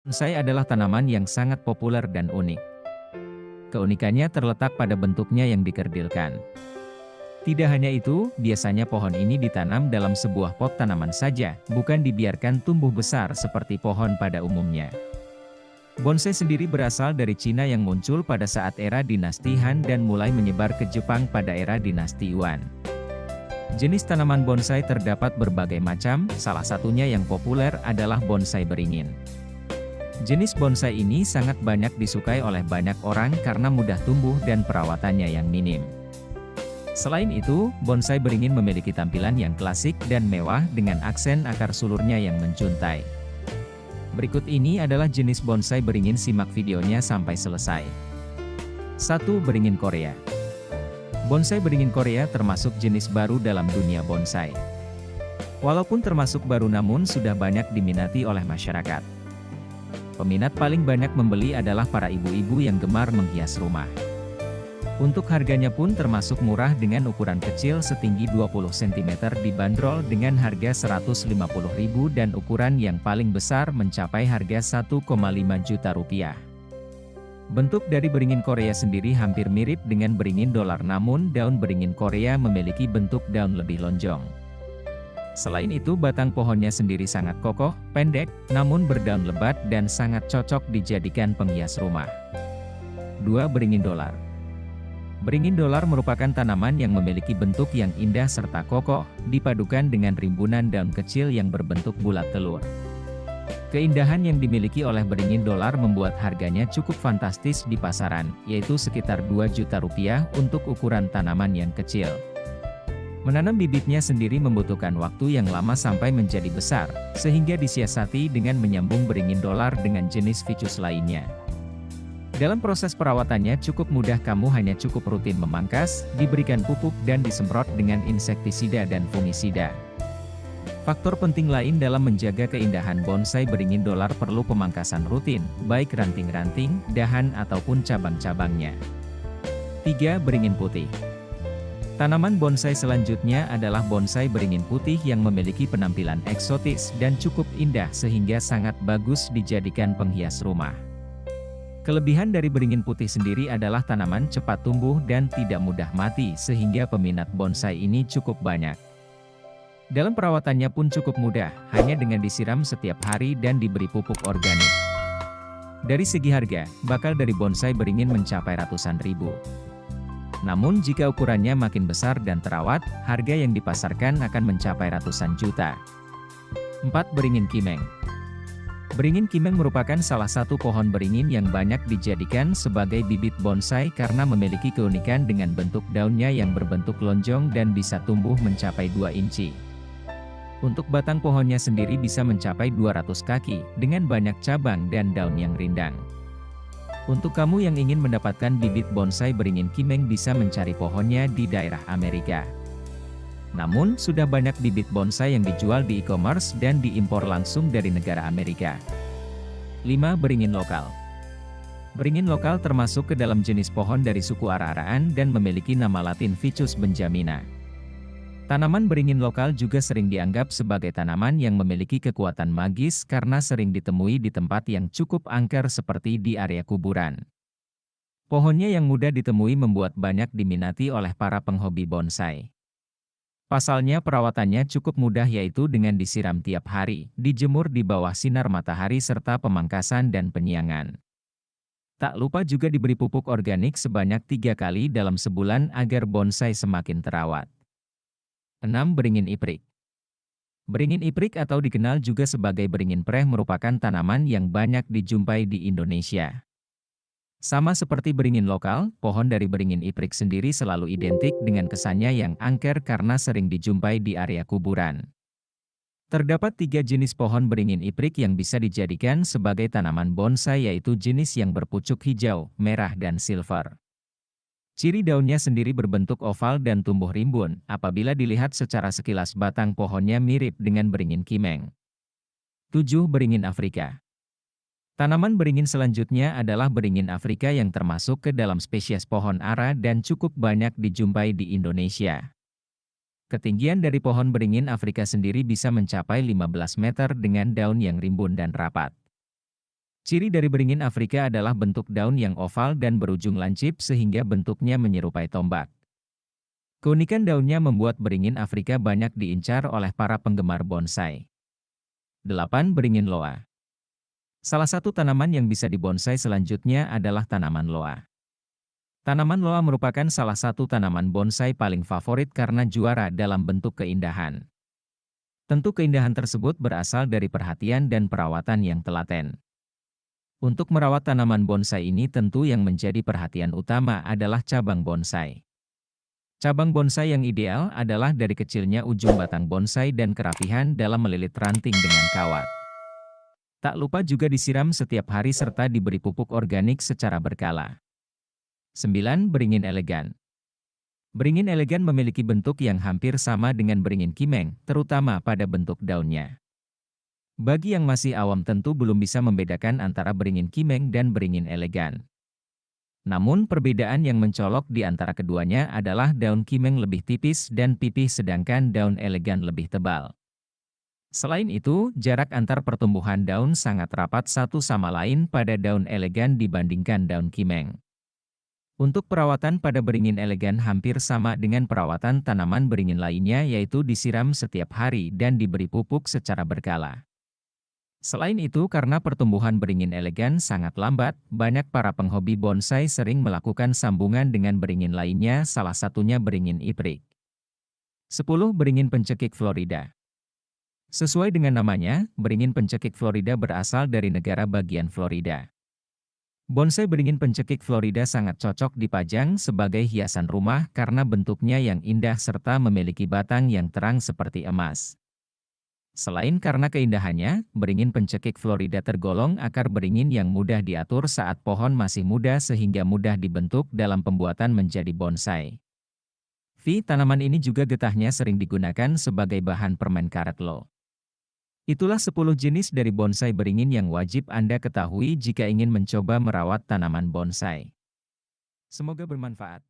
Bonsai adalah tanaman yang sangat populer dan unik. Keunikannya terletak pada bentuknya yang dikerdilkan. Tidak hanya itu, biasanya pohon ini ditanam dalam sebuah pot tanaman saja, bukan dibiarkan tumbuh besar seperti pohon pada umumnya. Bonsai sendiri berasal dari Cina yang muncul pada saat era dinasti Han dan mulai menyebar ke Jepang pada era dinasti Yuan. Jenis tanaman bonsai terdapat berbagai macam, salah satunya yang populer adalah bonsai beringin. Jenis bonsai ini sangat banyak disukai oleh banyak orang karena mudah tumbuh dan perawatannya yang minim. Selain itu, bonsai beringin memiliki tampilan yang klasik dan mewah dengan aksen akar sulurnya yang menjuntai. Berikut ini adalah jenis bonsai beringin, simak videonya sampai selesai. 1. Beringin Korea. Bonsai beringin Korea termasuk jenis baru dalam dunia bonsai. Walaupun termasuk baru namun sudah banyak diminati oleh masyarakat. Peminat paling banyak membeli adalah para ibu-ibu yang gemar menghias rumah. Untuk harganya pun termasuk murah dengan ukuran kecil setinggi 20 cm dibanderol dengan harga Rp150.000 dan ukuran yang paling besar mencapai harga Rp1,5 juta. Bentuk dari beringin Korea sendiri hampir mirip dengan beringin dolar, namun daun beringin Korea memiliki bentuk daun lebih lonjong. Selain itu, batang pohonnya sendiri sangat kokoh, pendek, namun berdaun lebat dan sangat cocok dijadikan penghias rumah. 2. Beringin Dolar. Beringin dolar merupakan tanaman yang memiliki bentuk yang indah serta kokoh, dipadukan dengan rimbunan daun kecil yang berbentuk bulat telur. Keindahan yang dimiliki oleh beringin dolar membuat harganya cukup fantastis di pasaran, yaitu sekitar Rp2 juta untuk ukuran tanaman yang kecil. Menanam bibitnya sendiri membutuhkan waktu yang lama sampai menjadi besar, sehingga disiasati dengan menyambung beringin dolar dengan jenis ficus lainnya. Dalam proses perawatannya cukup mudah, kamu hanya cukup rutin memangkas, diberikan pupuk dan disemprot dengan insektisida dan fungisida. Faktor penting lain dalam menjaga keindahan bonsai beringin dolar perlu pemangkasan rutin, baik ranting-ranting, dahan ataupun cabang-cabangnya. 3. Beringin Putih. Tanaman bonsai selanjutnya adalah bonsai beringin putih yang memiliki penampilan eksotis dan cukup indah sehingga sangat bagus dijadikan penghias rumah. Kelebihan dari beringin putih sendiri adalah tanaman cepat tumbuh dan tidak mudah mati sehingga peminat bonsai ini cukup banyak. Dalam perawatannya pun cukup mudah, hanya dengan disiram setiap hari dan diberi pupuk organik. Dari segi harga, bakal dari bonsai beringin mencapai ratusan ribu. Namun jika ukurannya makin besar dan terawat, harga yang dipasarkan akan mencapai ratusan juta. 4. Beringin Kimeng. Beringin Kimeng merupakan salah satu pohon beringin yang banyak dijadikan sebagai bibit bonsai karena memiliki keunikan dengan bentuk daunnya yang berbentuk lonjong dan bisa tumbuh mencapai 2 inci. Untuk batang pohonnya sendiri bisa mencapai 200 kaki, dengan banyak cabang dan daun yang rindang. Untuk kamu yang ingin mendapatkan bibit bonsai beringin Kimeng bisa mencari pohonnya di daerah Amerika. Namun, sudah banyak bibit bonsai yang dijual di e-commerce dan diimpor langsung dari negara Amerika. 5. Beringin Lokal. Beringin lokal termasuk ke dalam jenis pohon dari suku ara-araan dan memiliki nama latin Ficus benjamina. Tanaman beringin lokal juga sering dianggap sebagai tanaman yang memiliki kekuatan magis karena sering ditemui di tempat yang cukup angker seperti di area kuburan. Pohonnya yang mudah ditemui membuat banyak diminati oleh para penghobi bonsai. Pasalnya perawatannya cukup mudah, yaitu dengan disiram tiap hari, dijemur di bawah sinar matahari serta pemangkasan dan penyiangan. Tak lupa juga diberi pupuk organik sebanyak 3 kali dalam sebulan agar bonsai semakin terawat. 6. Beringin Iprik. Beringin iprik atau dikenal juga sebagai beringin preh merupakan tanaman yang banyak dijumpai di Indonesia. Sama seperti beringin lokal, pohon dari beringin iprik sendiri selalu identik dengan kesannya yang angker karena sering dijumpai di area kuburan. Terdapat 3 jenis pohon beringin iprik yang bisa dijadikan sebagai tanaman bonsai, yaitu jenis yang berpucuk hijau, merah dan silver. Ciri daunnya sendiri berbentuk oval dan tumbuh rimbun, apabila dilihat secara sekilas batang pohonnya mirip dengan beringin Kimeng. 7. Beringin Afrika. Tanaman beringin selanjutnya adalah beringin Afrika yang termasuk ke dalam spesies pohon ara dan cukup banyak dijumpai di Indonesia. Ketinggian dari pohon beringin Afrika sendiri bisa mencapai 15 meter dengan daun yang rimbun dan rapat. Ciri dari beringin Afrika adalah bentuk daun yang oval dan berujung lancip sehingga bentuknya menyerupai tombak. Keunikan daunnya membuat beringin Afrika banyak diincar oleh para penggemar bonsai. 8. Beringin loa. Salah satu tanaman yang bisa dibonsai selanjutnya adalah tanaman loa. Tanaman loa merupakan salah satu tanaman bonsai paling favorit karena juara dalam bentuk keindahan. Tentu keindahan tersebut berasal dari perhatian dan perawatan yang telaten. Untuk merawat tanaman bonsai ini tentu yang menjadi perhatian utama adalah cabang bonsai. Cabang bonsai yang ideal adalah dari kecilnya ujung batang bonsai dan kerapihan dalam melilit ranting dengan kawat. Tak lupa juga disiram setiap hari serta diberi pupuk organik secara berkala. 9. Beringin elegan. Beringin elegan memiliki bentuk yang hampir sama dengan beringin kimeng, terutama pada bentuk daunnya. Bagi yang masih awam tentu belum bisa membedakan antara beringin kimeng dan beringin elegan. Namun perbedaan yang mencolok di antara keduanya adalah daun kimeng lebih tipis dan pipih sedangkan daun elegan lebih tebal. Selain itu, jarak antar pertumbuhan daun sangat rapat satu sama lain pada daun elegan dibandingkan daun kimeng. Untuk perawatan pada beringin elegan hampir sama dengan perawatan tanaman beringin lainnya yaitu disiram setiap hari dan diberi pupuk secara berkala. Selain itu karena pertumbuhan beringin elegan sangat lambat, banyak para penghobi bonsai sering melakukan sambungan dengan beringin lainnya salah satunya beringin iprik. 10. Beringin pencekik Florida. Sesuai dengan namanya, beringin pencekik Florida berasal dari negara bagian Florida. Bonsai beringin pencekik Florida sangat cocok dipajang sebagai hiasan rumah karena bentuknya yang indah serta memiliki batang yang terang seperti emas. Selain karena keindahannya, beringin pencekik Florida tergolong akar beringin yang mudah diatur saat pohon masih muda sehingga mudah dibentuk dalam pembuatan menjadi bonsai. Tanaman ini juga getahnya sering digunakan sebagai bahan permen karet loh. Itulah 10 jenis dari bonsai beringin yang wajib Anda ketahui jika ingin mencoba merawat tanaman bonsai. Semoga bermanfaat.